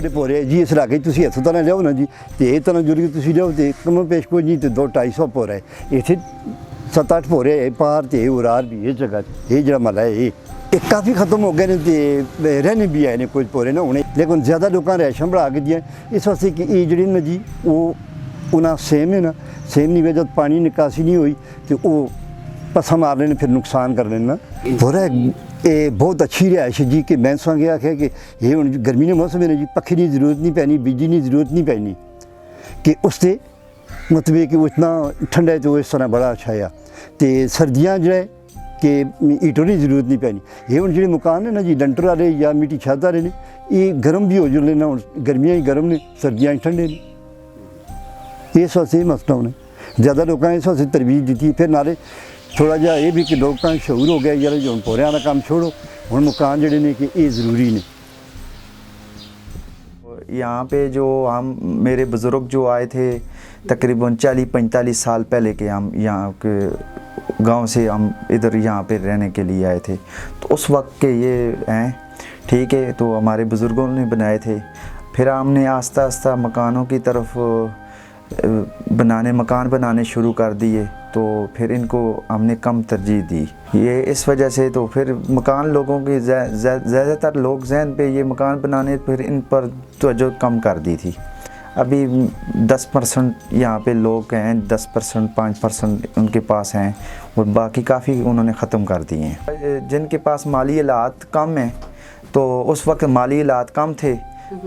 ਵੱਡੇ ਭੋਰੇ ਜੀ ਇਸ ਇਲਾਕੇ 'ਚ ਤੁਸੀਂ ਇੱਥੋਂ ਤਾਂ ਨਾ ਲਿਆਓ ਨਾ ਜੀ, ਤੇ ਇਹ ਤਾਂ ਜੁਰਗੀ ਤੁਸੀਂ ਲਿਆਓ ਤੇ ਕਮ ਪੇਸ਼ ਕੋਈ ਜੀ ਤੇ 200-250 ਭੋਰਾ ਹੈ ਇੱਥੇ 7-8 ਭੋਰੇ ਹੈ ਪਾਰ ਤੇ ਉਰਾਰ ਵੀ ਇਹ ਜਗ੍ਹਾ ਇਹ ਜਿਹੜਾ ਮਹੱਲਾ ਹੈ ਇਹ ਕਾਫੀ ਖਤਮ ਹੋ ਗਏ ਨੇ ਤੇ ਰਹਿਣੇ ਵੀ ਆਏ ਨੇ ਕੁਝ ਭੋਰੇ ਨਾ ਹੋਣੇ, ਲੇਕਿਨ ਜ਼ਿਆਦਾ ਲੋਕਾਂ ਰੈਸ਼ਾਂ ਬਣਾ ਕੇ ਦੀਆਂ ਇਸ ਵਾਸਤੇ ਕਿ ਇਹ ਜਿਹੜੀ ਨਾ ਜੀ ਉਹ ਉਹਨਾਂ ਸੇਮ ਹੈ ਨਾ ਸੇਮ ਨਹੀਂ ਵੇ ਜਦ ਪਾਣੀ ਨਿਕਾਸੀ ਨਹੀਂ ਹੋਈ ਤੇ ਉਹ ਪੱਸਾ ਮਾਰ ਲੈਣ ਫਿਰ ਨੁਕਸਾਨ ਕਰ ਲੈਣ ਨਾ ਭੋਰਾ ਇਹ ਬਹੁਤ ਅੱਛੀ ਰਿਹਾਇਸ਼ ਜੀ ਕਿ ਮੈਂ ਸੰਗੇ ਆਖਿਆ ਕਿ ਇਹ ਹੁਣ ਗਰਮੀ ਦੇ ਮੌਸਮ ਨੇ ਜੀ ਪੱਖੇ ਦੀ ਜ਼ਰੂਰਤ ਨਹੀਂ ਪੈਣੀ, ਬਿਜਲੀ ਦੀ ਜ਼ਰੂਰਤ ਨਹੀਂ ਪੈਣੀ ਕਿ ਉਸ 'ਤੇ ਮਤਲਬ ਕਿ ਉਤਨਾ ਠੰਡਾ तो इस तरह बड़ा अच्छा है। तो सर्दियाँ जो है कि हीटर की जरूरत नहीं पैनी, ये हूँ जो मकान है ना जी लंटर वाले या मिट्टी छत वाले ने ये गर्म भी हो जाते ना, हूँ गर्मियाँ ही गर्म ने सर्दियाँ ठंडे ने इस वास्ते मसला होना ज़्यादा लोगों ने इस वास्ते तरवीज दी। फिर नाले थोड़ा जहा ये भी कि लोग शहूर हो गया यार जो पोरिया का काम छोड़ो हूँ मकान जोड़े ने कि ये ज़रूरी ने। यहाँ पे जो हम मेरे बुज़ुर्ग जो आए थे तकरीबन 40-45 साल पहले के, हम यहाँ के गांव से हम इधर यहाँ पे रहने के लिए आए थे, तो उस वक्त के ये हैं ठीक है, तो हमारे बुज़ुर्गों ने बनाए थे। फिर हमने आस्ता आस्ता मकानों की तरफ मकान बनाने शुरू कर दिए, तो फिर इनको हमने कम तरजीह दी ये इस वजह से। तो फिर मकान लोगों के ज़्यादातर लोग जहन पे ये मकान बनाने फिर इन पर तवज्जो कम कर दी थी। अभी 10% यहाँ पे लोग हैं, 10% 5% उनके पास हैं और बाकी काफ़ी उन्होंने ख़त्म कर दिए हैं। जिनके पास माली हालात कम हैं, तो उस वक्त माली हालात कम थे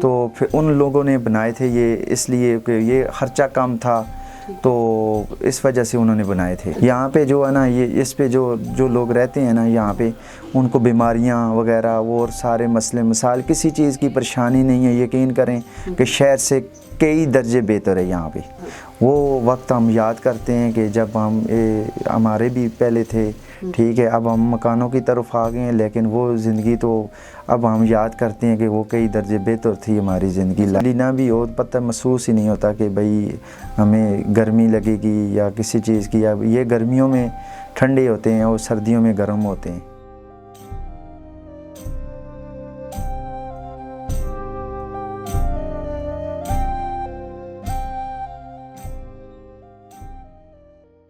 तो फिर उन लोगों ने बनाए थे ये, इसलिए कि ये ख़र्चा कम था तो इस वजह से उन्होंने बनाए थे। यहाँ पे जो है ना ये इस पे जो लोग रहते हैं ना यहाँ पे, उनको बीमारियाँ वगैरह वो और सारे मसले मसाइल किसी चीज़ की परेशानी नहीं है। यकीन करें कि शहर से कई दर्जे बेहतर है यहाँ पे। वो वक्त हम याद करते हैं कि जब हमारे भी पहले थे ठीक है, अब हम मकानों की तरफ आ गए हैं, लेकिन वो ज़िंदगी तो अब हम याद करते हैं कि वो कई दर्जे बेहतर थी हमारी ज़िंदगी। लेना भी हो पता महसूस ही नहीं होता कि भाई हमें गर्मी लगेगी या किसी चीज़ की, या ये गर्मियों में ठंडे होते हैं और सर्दियों में गर्म होते हैं।